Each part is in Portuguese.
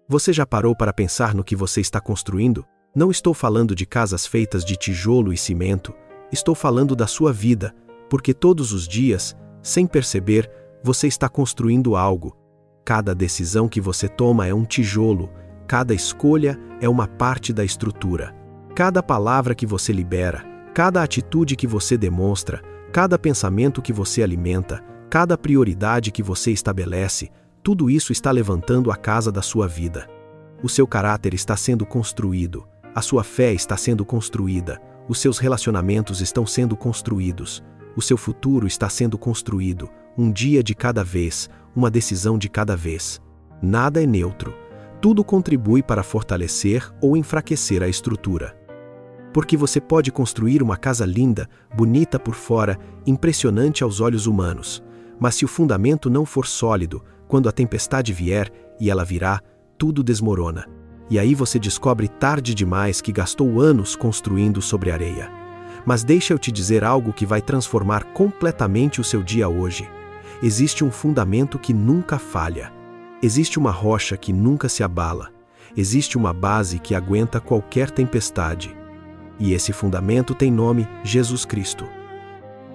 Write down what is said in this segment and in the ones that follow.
Você já parou para pensar no que você está construindo? Não estou falando de casas feitas de tijolo e cimento, estou falando da sua vida, porque todos os dias, sem perceber, você está construindo algo. Cada decisão que você toma é um tijolo, cada escolha é uma parte da estrutura. Cada palavra que você libera, cada atitude que você demonstra, cada pensamento que você alimenta, cada prioridade que você estabelece, tudo isso está levantando a casa da sua vida. O seu caráter está sendo construído, a sua fé está sendo construída, os seus relacionamentos estão sendo construídos, o seu futuro está sendo construído, um dia de cada vez, uma decisão de cada vez. Nada é neutro. Tudo contribui para fortalecer ou enfraquecer a estrutura. Porque você pode construir uma casa linda, bonita por fora, impressionante aos olhos humanos, mas se o fundamento não for sólido, quando a tempestade vier, e ela virá, tudo desmorona. E aí você descobre tarde demais que gastou anos construindo sobre areia. Mas deixa eu te dizer algo que vai transformar completamente o seu dia hoje. Existe um fundamento que nunca falha. Existe uma rocha que nunca se abala. Existe uma base que aguenta qualquer tempestade. E esse fundamento tem nome Jesus Cristo.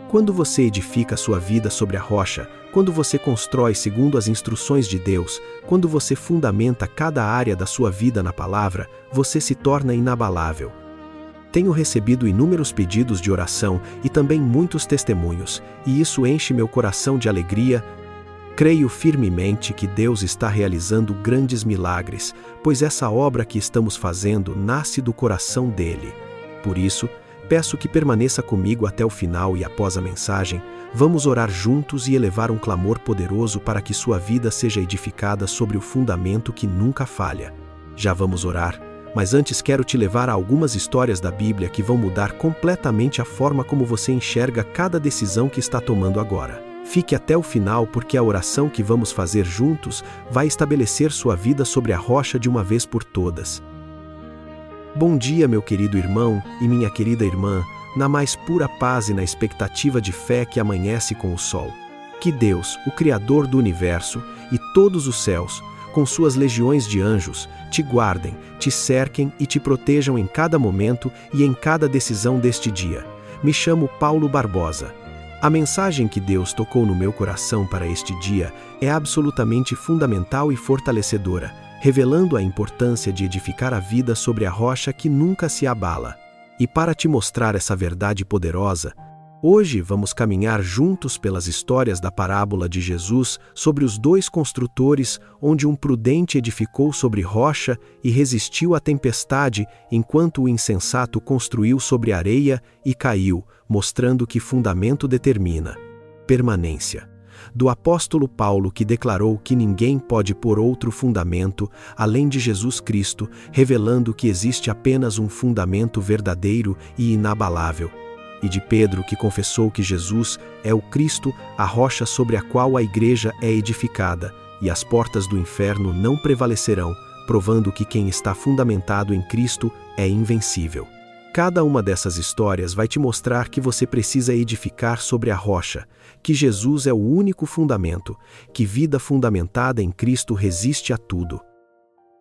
Quando você edifica sua vida sobre a rocha, quando você constrói segundo as instruções de Deus, quando você fundamenta cada área da sua vida na palavra, você se torna inabalável. Tenho recebido inúmeros pedidos de oração e também muitos testemunhos, e isso enche meu coração de alegria. Creio firmemente que Deus está realizando grandes milagres, pois essa obra que estamos fazendo nasce do coração dele. Por isso, peço que permaneça comigo até o final e após a mensagem, vamos orar juntos e elevar um clamor poderoso para que sua vida seja edificada sobre o fundamento que nunca falha. Já vamos orar, mas antes quero te levar a algumas histórias da Bíblia que vão mudar completamente a forma como você enxerga cada decisão que está tomando agora. Fique até o final porque a oração que vamos fazer juntos vai estabelecer sua vida sobre a rocha de uma vez por todas. Bom dia, meu querido irmão e minha querida irmã, na mais pura paz e na expectativa de fé que amanhece com o sol. Que Deus, o Criador do universo e todos os céus, com suas legiões de anjos, te guardem, te cerquem e te protejam em cada momento e em cada decisão deste dia. Me chamo Paulo Barbosa. A mensagem que Deus tocou no meu coração para este dia é absolutamente fundamental e fortalecedora, revelando a importância de edificar a vida sobre a rocha que nunca se abala. E para te mostrar essa verdade poderosa, hoje vamos caminhar juntos pelas histórias da parábola de Jesus sobre os dois construtores, onde um prudente edificou sobre rocha e resistiu à tempestade, enquanto o insensato construiu sobre areia e caiu, mostrando que fundamento determina permanência. Do apóstolo Paulo, que declarou que ninguém pode pôr outro fundamento além de Jesus Cristo, revelando que existe apenas um fundamento verdadeiro e inabalável. E de Pedro, que confessou que Jesus é o Cristo, a rocha sobre a qual a igreja é edificada, e as portas do inferno não prevalecerão, provando que quem está fundamentado em Cristo é invencível. Cada uma dessas histórias vai te mostrar que você precisa edificar sobre a rocha, que Jesus é o único fundamento, que vida fundamentada em Cristo resiste a tudo.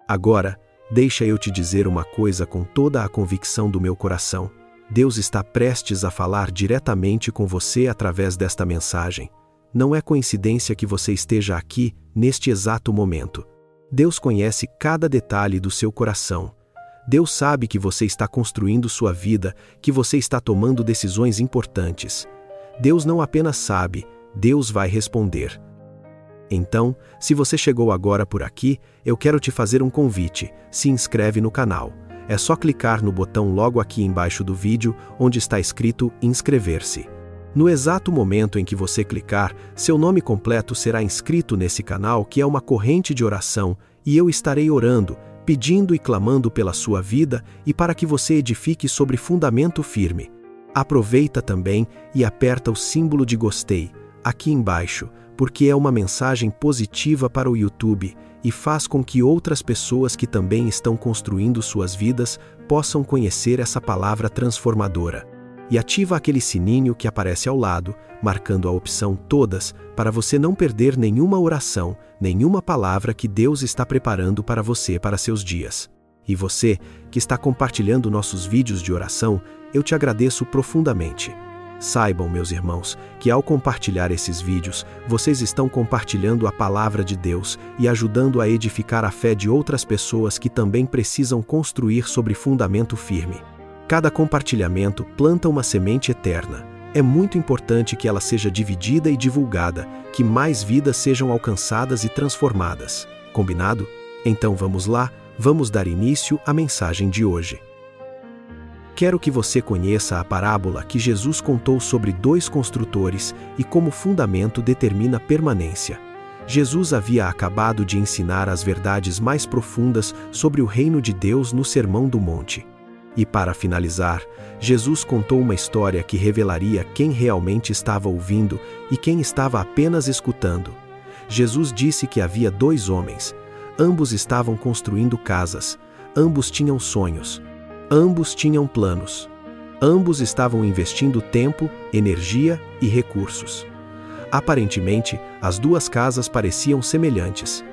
Agora, deixa eu te dizer uma coisa com toda a convicção do meu coração. Deus está prestes a falar diretamente com você através desta mensagem. Não é coincidência que você esteja aqui, neste exato momento. Deus conhece cada detalhe do seu coração. Deus sabe que você está construindo sua vida, que você está tomando decisões importantes. Deus não apenas sabe, Deus vai responder. Então, se você chegou agora por aqui, eu quero te fazer um convite. Se inscreve no canal. É só clicar no botão logo aqui embaixo do vídeo, onde está escrito inscrever-se. No exato momento em que você clicar, seu nome completo será inscrito nesse canal, que é uma corrente de oração, e eu estarei orando, pedindo e clamando pela sua vida e para que você edifique sobre fundamento firme. Aproveita também e aperta o símbolo de gostei, aqui embaixo, porque é uma mensagem positiva para o YouTube e faz com que outras pessoas que também estão construindo suas vidas possam conhecer essa palavra transformadora. e ativa aquele sininho que aparece ao lado, marcando a opção Todas, para você não perder nenhuma oração, nenhuma palavra que Deus está preparando para você para seus dias. E você, que está compartilhando nossos vídeos de oração, eu te agradeço profundamente. Saibam, meus irmãos, que ao compartilhar esses vídeos, vocês estão compartilhando a palavra de Deus e ajudando a edificar a fé de outras pessoas que também precisam construir sobre fundamento firme. Cada compartilhamento planta uma semente eterna. É muito importante que ela seja dividida e divulgada, que mais vidas sejam alcançadas e transformadas. Combinado? Então vamos lá, vamos dar início à mensagem de hoje. Quero que você conheça a parábola que Jesus contou sobre dois construtores e como fundamento determina permanência. Jesus havia acabado de ensinar as verdades mais profundas sobre o reino de Deus no Sermão do Monte. E para finalizar, Jesus contou uma história que revelaria quem realmente estava ouvindo e quem estava apenas escutando. Jesus disse que havia dois homens. Ambos estavam construindo casas. Ambos tinham sonhos. Ambos tinham planos. Ambos estavam investindo tempo, energia e recursos. Aparentemente, as duas casas pareciam semelhantes.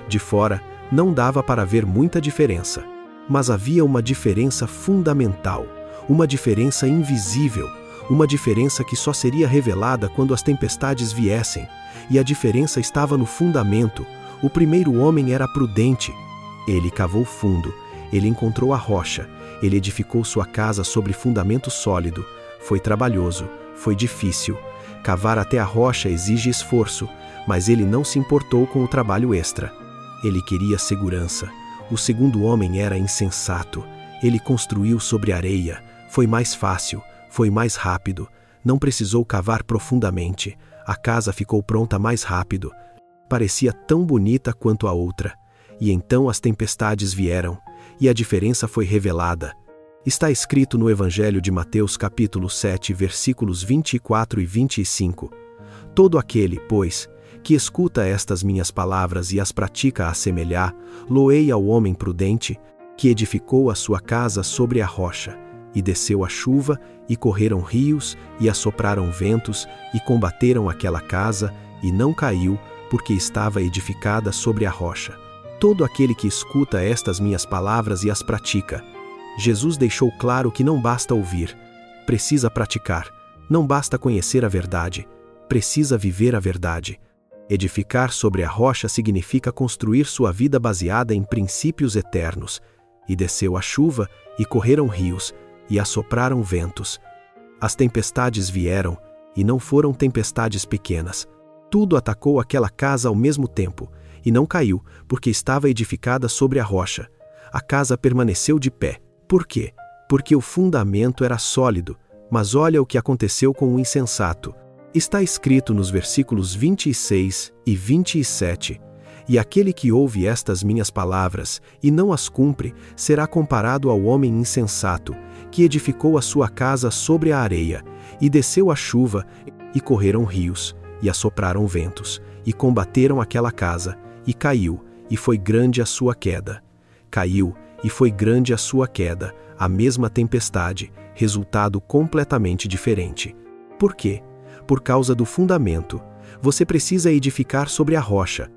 De fora, não dava para ver muita diferença. Mas havia uma diferença fundamental, uma diferença invisível, uma diferença que só seria revelada quando as tempestades viessem. E a diferença estava no fundamento. O primeiro homem era prudente. Ele cavou fundo. Ele encontrou a rocha. Ele edificou sua casa sobre fundamento sólido. Foi trabalhoso, foi difícil. Cavar até a rocha exige esforço, mas ele não se importou com o trabalho extra. Ele queria segurança. O segundo homem era insensato. Ele construiu sobre areia. Foi mais fácil, foi mais rápido. Não precisou cavar profundamente. A casa ficou pronta mais rápido. Parecia tão bonita quanto a outra. E então as tempestades vieram. E a diferença foi revelada. Está escrito no Evangelho de Mateus capítulo 7, versículos 24 e 25. Todo aquele, pois, que escuta estas minhas palavras e as pratica a semelhar, loei ao homem prudente, que edificou a sua casa sobre a rocha, e desceu a chuva, e correram rios, e assopraram ventos, e combateram aquela casa, e não caiu, porque estava edificada sobre a rocha. Todo aquele que escuta estas minhas palavras e as pratica. Jesus deixou claro que não basta ouvir, precisa praticar. Não basta conhecer a verdade, precisa viver a verdade. Edificar sobre a rocha significa construir sua vida baseada em princípios eternos. E desceu a chuva, e correram rios, e assopraram ventos. As tempestades vieram, e não foram tempestades pequenas. Tudo atacou aquela casa ao mesmo tempo. E não caiu, porque estava edificada sobre a rocha. A casa permaneceu de pé. Por quê? Porque o fundamento era sólido. Mas olha o que aconteceu com o insensato. Está escrito nos versículos 26 e 27. E aquele que ouve estas minhas palavras, e não as cumpre, será comparado ao homem insensato, que edificou a sua casa sobre a areia, e desceu a chuva, e correram rios, e assopraram ventos, e combateram aquela casa, e caiu, e foi grande a sua queda. Caiu, e foi grande a sua queda, a mesma tempestade, resultado completamente diferente. Por quê? Por causa do fundamento. Você precisa edificar sobre a rocha.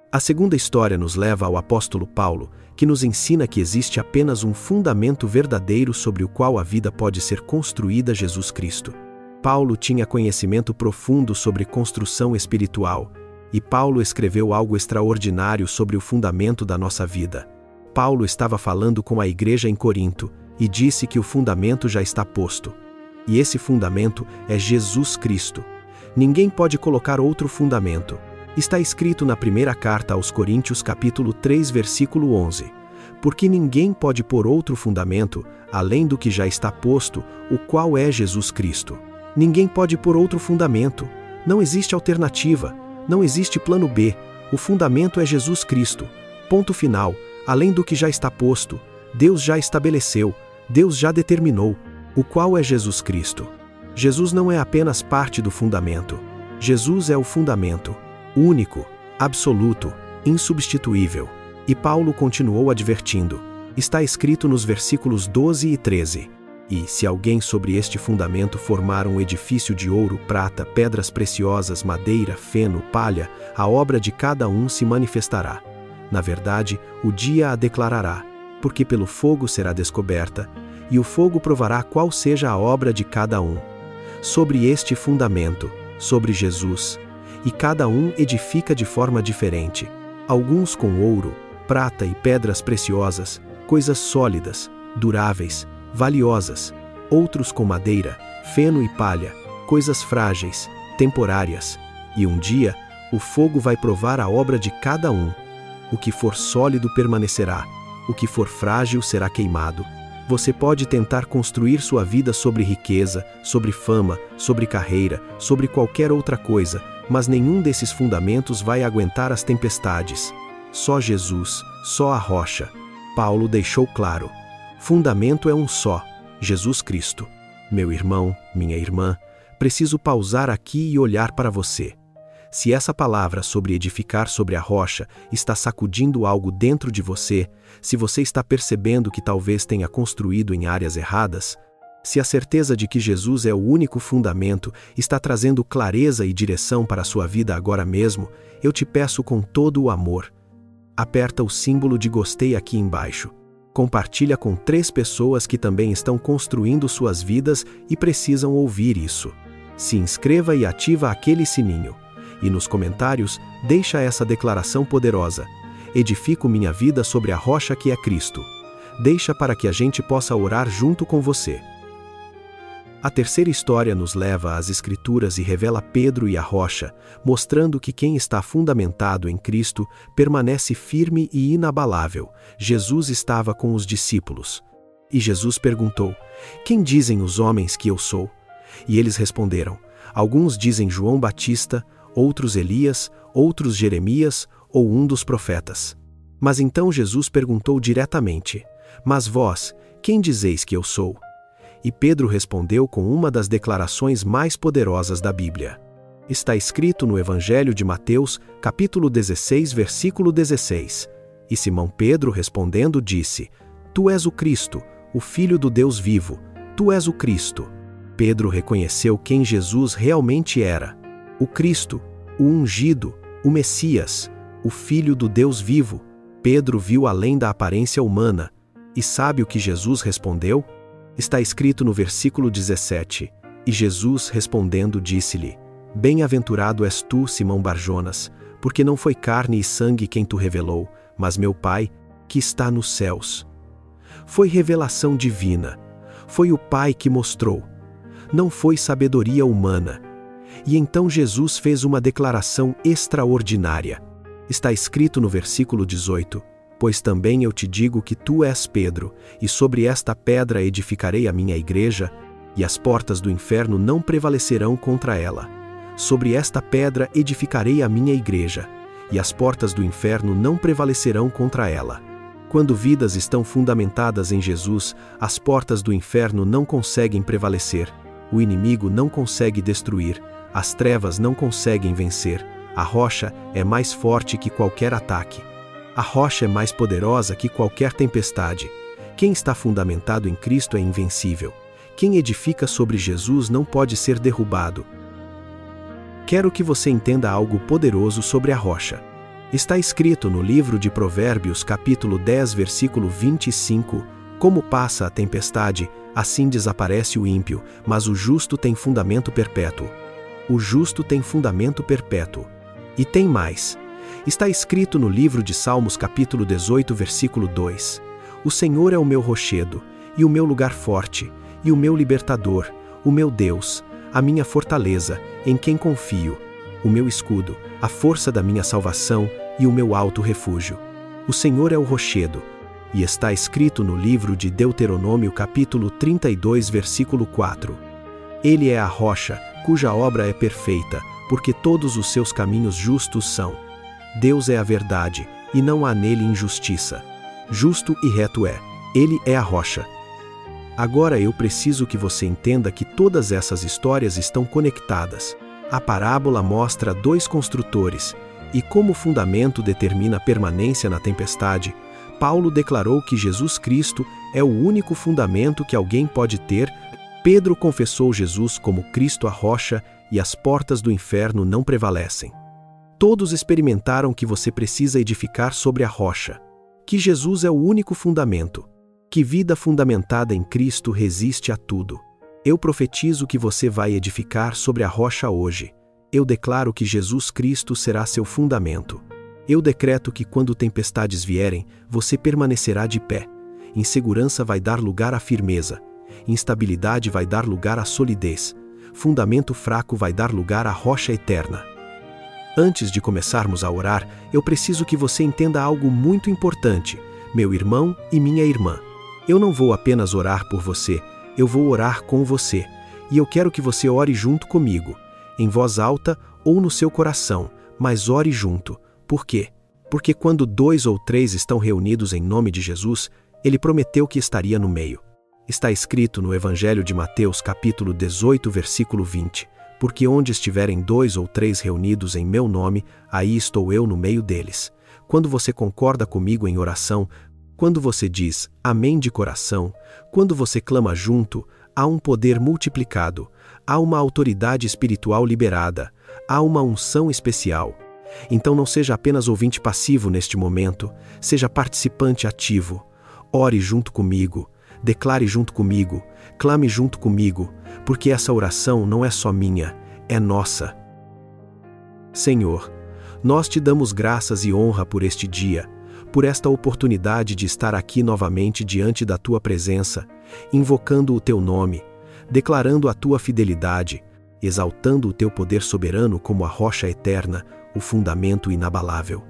A segunda história nos leva ao apóstolo Paulo, que nos ensina que existe apenas um fundamento verdadeiro sobre o qual a vida pode ser construída: Jesus Cristo. Paulo tinha conhecimento profundo sobre construção espiritual. E Paulo escreveu algo extraordinário sobre o fundamento da nossa vida. Paulo estava falando com a igreja em Corinto, e disse que o fundamento já está posto. E esse fundamento é Jesus Cristo. Ninguém pode colocar outro fundamento. Está escrito na primeira carta aos Coríntios capítulo 3, versículo 11. Porque ninguém pode pôr outro fundamento, além do que já está posto, o qual é Jesus Cristo. Ninguém pode pôr outro fundamento. Não existe alternativa. Não existe plano B. O fundamento é Jesus Cristo. Ponto final. Além do que já está posto, Deus já estabeleceu, Deus já determinou. O qual é Jesus Cristo? Jesus não é apenas parte do fundamento. Jesus é o fundamento, único, absoluto, insubstituível. E Paulo continuou advertindo. Está escrito nos versículos 12 e 13. E, se alguém sobre este fundamento formar um edifício de ouro, prata, pedras preciosas, madeira, feno, palha, a obra de cada um se manifestará. Na verdade, o dia a declarará, porque pelo fogo será descoberta, e o fogo provará qual seja a obra de cada um. Sobre este fundamento, sobre Jesus, e cada um edifica de forma diferente, alguns com ouro, prata e pedras preciosas, coisas sólidas, duráveis, valiosas, outros com madeira, feno e palha, coisas frágeis, temporárias, e um dia o fogo vai provar a obra de cada um. O que for sólido permanecerá, o que for frágil será queimado. Você pode tentar construir sua vida sobre riqueza, sobre fama, sobre carreira, sobre qualquer outra coisa, mas nenhum desses fundamentos vai aguentar as tempestades. Só Jesus, só a rocha. Paulo deixou claro. Fundamento é um só, Jesus Cristo. Meu irmão, minha irmã, preciso pausar aqui e olhar para você. Se essa palavra sobre edificar sobre a rocha está sacudindo algo dentro de você, se você está percebendo que talvez tenha construído em áreas erradas, se a certeza de que Jesus é o único fundamento está trazendo clareza e direção para a sua vida agora mesmo, eu te peço com todo o amor. Aperta o símbolo de gostei aqui embaixo. Compartilha com 3 pessoas que também estão construindo suas vidas e precisam ouvir isso. Se inscreva e ativa aquele sininho. E nos comentários, deixa essa declaração poderosa. Edifico minha vida sobre a rocha que é Cristo. Deixa para que a gente possa orar junto com você. A terceira história nos leva às Escrituras e revela Pedro e a rocha, mostrando que quem está fundamentado em Cristo permanece firme e inabalável. Jesus estava com os discípulos. E Jesus perguntou: "Quem dizem os homens que eu sou?" E eles responderam: "Alguns dizem João Batista, outros Elias, outros Jeremias ou um dos profetas." Mas então Jesus perguntou diretamente: "Mas vós, quem dizeis que eu sou?" E Pedro respondeu com uma das declarações mais poderosas da Bíblia. Está escrito no Evangelho de Mateus, capítulo 16, versículo 16. E Simão Pedro respondendo disse: "Tu és o Cristo, o Filho do Deus vivo, tu és o Cristo." Pedro reconheceu quem Jesus realmente era: o Cristo, o ungido, o Messias, o Filho do Deus vivo. Pedro viu além da aparência humana. E sabe o que Jesus respondeu? Está escrito no versículo 17, e Jesus respondendo disse-lhe: "Bem-aventurado és tu, Simão Barjonas, porque não foi carne e sangue quem tu revelou, mas meu Pai, que está nos céus." Foi revelação divina. Foi o Pai que mostrou. Não foi sabedoria humana. E então Jesus fez uma declaração extraordinária. Está escrito no versículo 18, "Pois também eu te digo que tu és Pedro, e sobre esta pedra edificarei a minha igreja, e as portas do inferno não prevalecerão contra ela. Sobre esta pedra edificarei a minha igreja, e as portas do inferno não prevalecerão contra ela." Quando vidas estão fundamentadas em Jesus, as portas do inferno não conseguem prevalecer, o inimigo não consegue destruir, as trevas não conseguem vencer, a rocha é mais forte que qualquer ataque. A rocha é mais poderosa que qualquer tempestade. Quem está fundamentado em Cristo é invencível. Quem edifica sobre Jesus não pode ser derrubado. Quero que você entenda algo poderoso sobre a rocha. Está escrito no livro de Provérbios, capítulo 10, versículo 25, "Como passa a tempestade, assim desaparece o ímpio, mas o justo tem fundamento perpétuo." O justo tem fundamento perpétuo. E tem mais. Está escrito no livro de Salmos, capítulo 18, versículo 2, "O Senhor é o meu rochedo, e o meu lugar forte, e o meu libertador, o meu Deus, a minha fortaleza, em quem confio, o meu escudo, a força da minha salvação e o meu alto refúgio." O Senhor é o rochedo. E está escrito no livro de Deuteronômio, capítulo 32, versículo 4, "Ele é a rocha, cuja obra é perfeita, porque todos os seus caminhos justos são." Deus é a verdade, e não há nele injustiça. Justo e reto é. Ele é a rocha. Agora eu preciso que você entenda que todas essas histórias estão conectadas. A parábola mostra 2 construtores, e como o fundamento determina a permanência na tempestade, Paulo declarou que Jesus Cristo é o único fundamento que alguém pode ter. Pedro confessou Jesus como Cristo a rocha e as portas do inferno não prevalecem. Todos experimentaram que você precisa edificar sobre a rocha, que Jesus é o único fundamento, que vida fundamentada em Cristo resiste a tudo. Eu profetizo que você vai edificar sobre a rocha hoje. Eu declaro que Jesus Cristo será seu fundamento. Eu decreto que quando tempestades vierem, você permanecerá de pé. Insegurança vai dar lugar à firmeza. Instabilidade vai dar lugar à solidez. Fundamento fraco vai dar lugar à rocha eterna. Antes de começarmos a orar, eu preciso que você entenda algo muito importante, meu irmão e minha irmã. Eu não vou apenas orar por você, eu vou orar com você. E eu quero que você ore junto comigo, em voz alta ou no seu coração, mas ore junto. Por quê? Porque quando 2 ou 3 estão reunidos em nome de Jesus, Ele prometeu que estaria no meio. Está escrito no Evangelho de Mateus, capítulo 18, versículo 20. Porque onde estiverem 2 ou 3 reunidos em meu nome, aí estou eu no meio deles. Quando você concorda comigo em oração, quando você diz amém de coração, quando você clama junto, há um poder multiplicado, há uma autoridade espiritual liberada, há uma unção especial. Então não seja apenas ouvinte passivo neste momento, seja participante ativo. Ore junto comigo, declare junto comigo, clame junto comigo, porque essa oração não é só minha, é nossa. Senhor, nós te damos graças e honra por este dia, por esta oportunidade de estar aqui novamente diante da tua presença, invocando o teu nome, declarando a tua fidelidade, exaltando o teu poder soberano como a rocha eterna, o fundamento inabalável.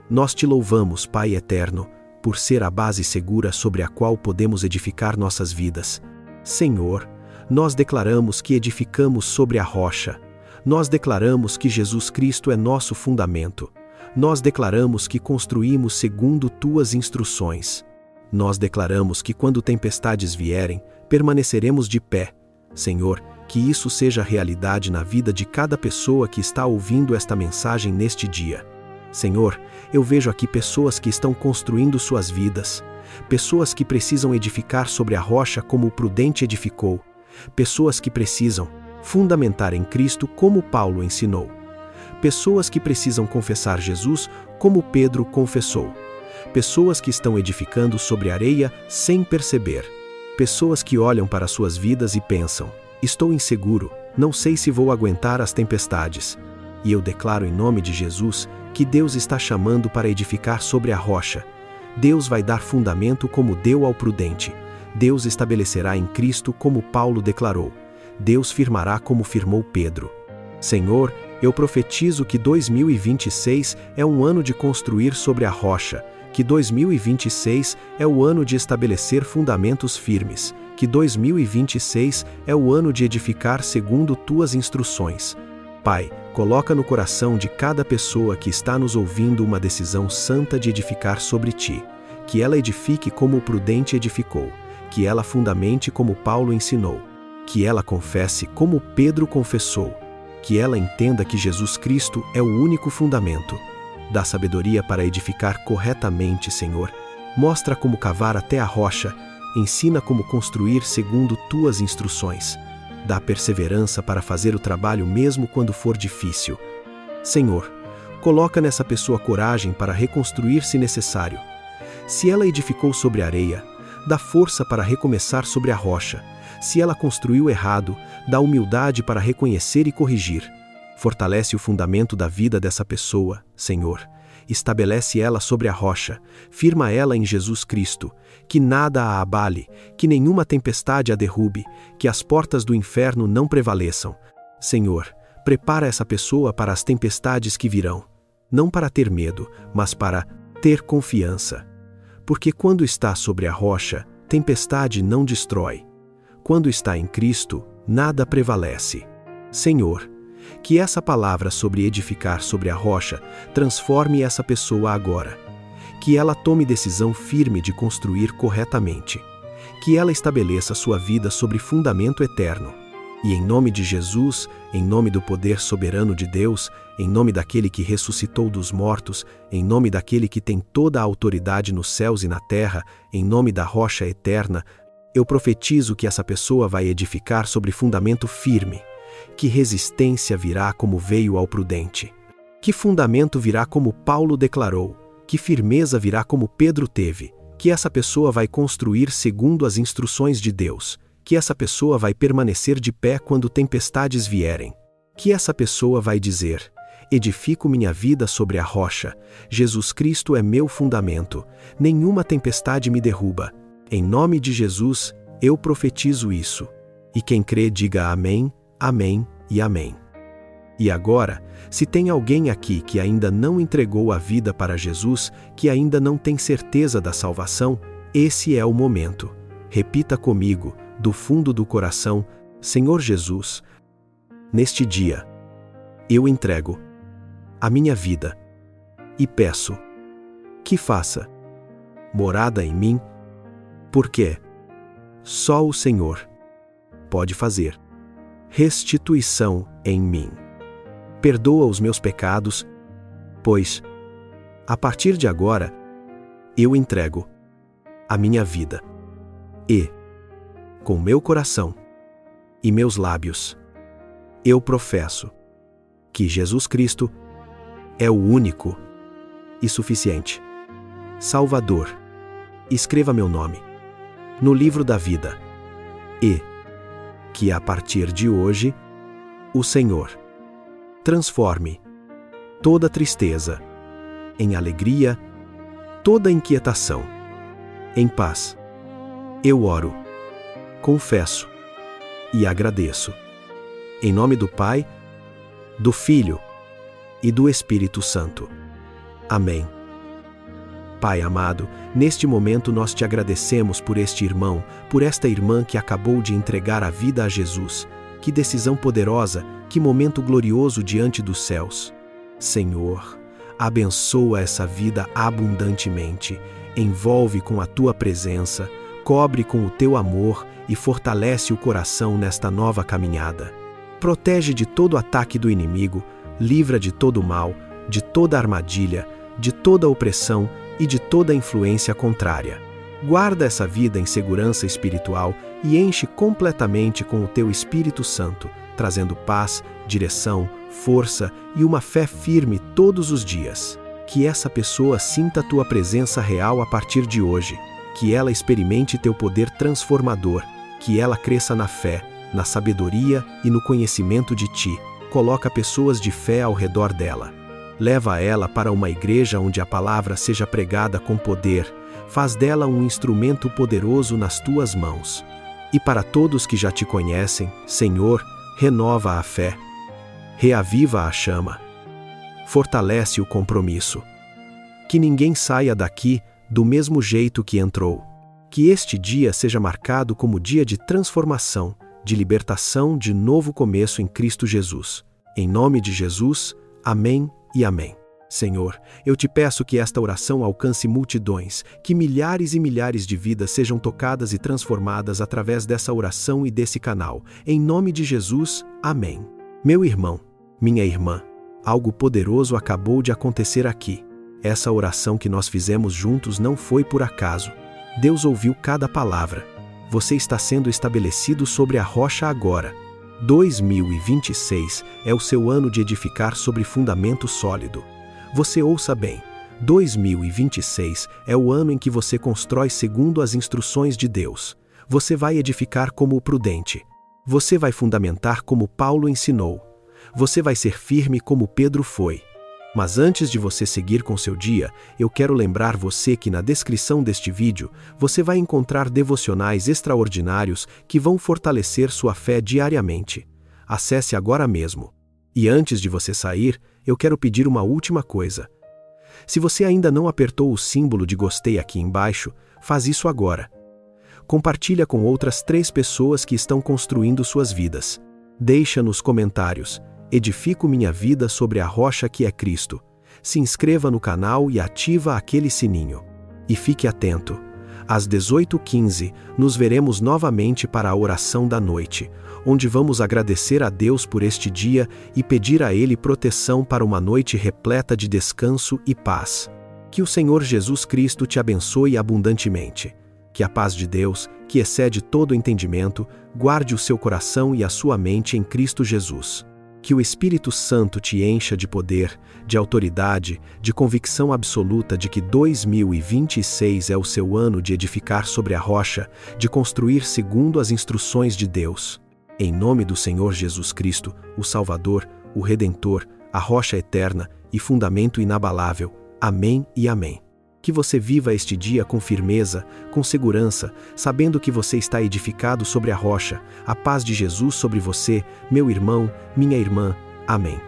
Nós te louvamos, Pai eterno, por ser a base segura sobre a qual podemos edificar nossas vidas. Senhor, nós declaramos que edificamos sobre a rocha. Nós declaramos que Jesus Cristo é nosso fundamento. Nós declaramos que construímos segundo tuas instruções. Nós declaramos que quando tempestades vierem, permaneceremos de pé. Senhor, que isso seja realidade na vida de cada pessoa que está ouvindo esta mensagem neste dia. Senhor, eu vejo aqui pessoas que estão construindo suas vidas, pessoas que precisam edificar sobre a rocha como o prudente edificou, pessoas que precisam fundamentar em Cristo como Paulo ensinou, pessoas que precisam confessar Jesus como Pedro confessou, pessoas que estão edificando sobre areia sem perceber, pessoas que olham para suas vidas e pensam: estou inseguro, não sei se vou aguentar as tempestades. E eu declaro em nome de Jesus que Deus está chamando para edificar sobre a rocha. Deus vai dar fundamento como deu ao prudente. Deus estabelecerá em Cristo como Paulo declarou. Deus firmará como firmou Pedro. Senhor, eu profetizo que 2026 é um ano de construir sobre a rocha, que 2026 é o ano de estabelecer fundamentos firmes, que 2026 é o ano de edificar segundo tuas instruções. Pai, coloca no coração de cada pessoa que está nos ouvindo uma decisão santa de edificar sobre ti, que ela edifique como o prudente edificou, que ela fundamente como Paulo ensinou, que ela confesse como Pedro confessou, que ela entenda que Jesus Cristo é o único fundamento. Dá sabedoria para edificar corretamente, Senhor. Mostra como cavar até a rocha, ensina como construir segundo tuas instruções. Dá perseverança para fazer o trabalho mesmo quando for difícil. Senhor, coloca nessa pessoa coragem para reconstruir se necessário. Se ela edificou sobre a areia, dá força para recomeçar sobre a rocha. Se ela construiu errado, dá humildade para reconhecer e corrigir. Fortalece o fundamento da vida dessa pessoa, Senhor. Estabelece ela sobre a rocha, firma ela em Jesus Cristo, que nada a abale, que nenhuma tempestade a derrube, que as portas do inferno não prevaleçam. Senhor, prepara essa pessoa para as tempestades que virão, não para ter medo, mas para ter confiança. Porque quando está sobre a rocha, tempestade não destrói. Quando está em Cristo, nada prevalece. Senhor, que essa palavra sobre edificar sobre a rocha transforme essa pessoa agora. Que ela tome decisão firme de construir corretamente. Que ela estabeleça sua vida sobre fundamento eterno. E em nome de Jesus, em nome do poder soberano de Deus, em nome daquele que ressuscitou dos mortos, em nome daquele que tem toda a autoridade nos céus e na terra, em nome da rocha eterna, eu profetizo que essa pessoa vai edificar sobre fundamento firme. Que resistência virá como veio ao prudente. Que fundamento virá como Paulo declarou. Que firmeza virá como Pedro teve. Que essa pessoa vai construir segundo as instruções de Deus. Que essa pessoa vai permanecer de pé quando tempestades vierem. Que essa pessoa vai dizer: edifico minha vida sobre a rocha. Jesus Cristo é meu fundamento. Nenhuma tempestade me derruba. Em nome de Jesus, eu profetizo isso. E quem crê, diga amém, amém e amém. E agora, se tem alguém aqui que ainda não entregou a vida para Jesus, que ainda não tem certeza da salvação, esse é o momento. Repita comigo, do fundo do coração: Senhor Jesus, neste dia, eu entrego a minha vida e peço que faça morada em mim, porque só o Senhor pode fazer restituição em mim. Perdoa os meus pecados, pois, a partir de agora, eu entrego a minha vida e, com meu coração e meus lábios, eu professo que Jesus Cristo é o único e suficiente Salvador. Escreva meu nome no livro da vida e que a partir de hoje o Senhor transforme toda tristeza em alegria, toda inquietação em paz. Eu oro, confesso e agradeço. Em nome do Pai, do Filho e do Espírito Santo. Amém. Pai amado, neste momento nós te agradecemos por este irmão, por esta irmã que acabou de entregar a vida a Jesus. Que decisão poderosa, que momento glorioso diante dos céus. Senhor, abençoa essa vida abundantemente, envolve com a tua presença, cobre com o teu amor e fortalece o coração nesta nova caminhada. Protege de todo ataque do inimigo, livra de todo mal, de toda armadilha, de toda opressão e de toda influência contrária. Guarda essa vida em segurança espiritual e enche completamente com o teu Espírito Santo, trazendo paz, direção, força e uma fé firme todos os dias. Que essa pessoa sinta a tua presença real a partir de hoje, que ela experimente teu poder transformador, que ela cresça na fé, na sabedoria e no conhecimento de ti. Coloca pessoas de fé ao redor dela. Leva ela para uma igreja onde a palavra seja pregada com poder. Faz dela um instrumento poderoso nas tuas mãos. E para todos que já te conhecem, Senhor, renova a fé, reaviva a chama, fortalece o compromisso. Que ninguém saia daqui do mesmo jeito que entrou. Que este dia seja marcado como dia de transformação, de libertação, de novo começo em Cristo Jesus. Em nome de Jesus, amém e amém. Senhor, eu te peço que esta oração alcance multidões, que milhares e milhares de vidas sejam tocadas e transformadas através dessa oração e desse canal. Em nome de Jesus, amém. Meu irmão, minha irmã, algo poderoso acabou de acontecer aqui. Essa oração que nós fizemos juntos não foi por acaso. Deus ouviu cada palavra. Você está sendo estabelecido sobre a rocha agora. 2026 é o seu ano de edificar sobre fundamento sólido. Você ouça bem, 2026 é o ano em que você constrói segundo as instruções de Deus. Você vai edificar como o prudente. Você vai fundamentar como Paulo ensinou. Você vai ser firme como Pedro foi. Mas antes de você seguir com seu dia, eu quero lembrar você que na descrição deste vídeo, você vai encontrar devocionais extraordinários que vão fortalecer sua fé diariamente. Acesse agora mesmo. E antes de você sair, eu quero pedir uma última coisa. Se você ainda não apertou o símbolo de gostei aqui embaixo, faz isso agora. Compartilha com outras 3 pessoas que estão construindo suas vidas. Deixa nos comentários: edifico minha vida sobre a rocha que é Cristo. Se inscreva no canal e ativa aquele sininho. E fique atento. às 18h15, nos veremos novamente para a oração da noite, onde vamos agradecer a Deus por este dia e pedir a Ele proteção para uma noite repleta de descanso e paz. Que o Senhor Jesus Cristo te abençoe abundantemente. Que a paz de Deus, que excede todo entendimento, guarde o seu coração e a sua mente em Cristo Jesus. Que o Espírito Santo te encha de poder, de autoridade, de convicção absoluta de que 2026 é o seu ano de edificar sobre a rocha, de construir segundo as instruções de Deus. Em nome do Senhor Jesus Cristo, o Salvador, o Redentor, a rocha eterna e fundamento inabalável. Amém e amém. Que você viva este dia com firmeza, com segurança, sabendo que você está edificado sobre a rocha, a paz de Jesus sobre você, meu irmão, minha irmã. Amém.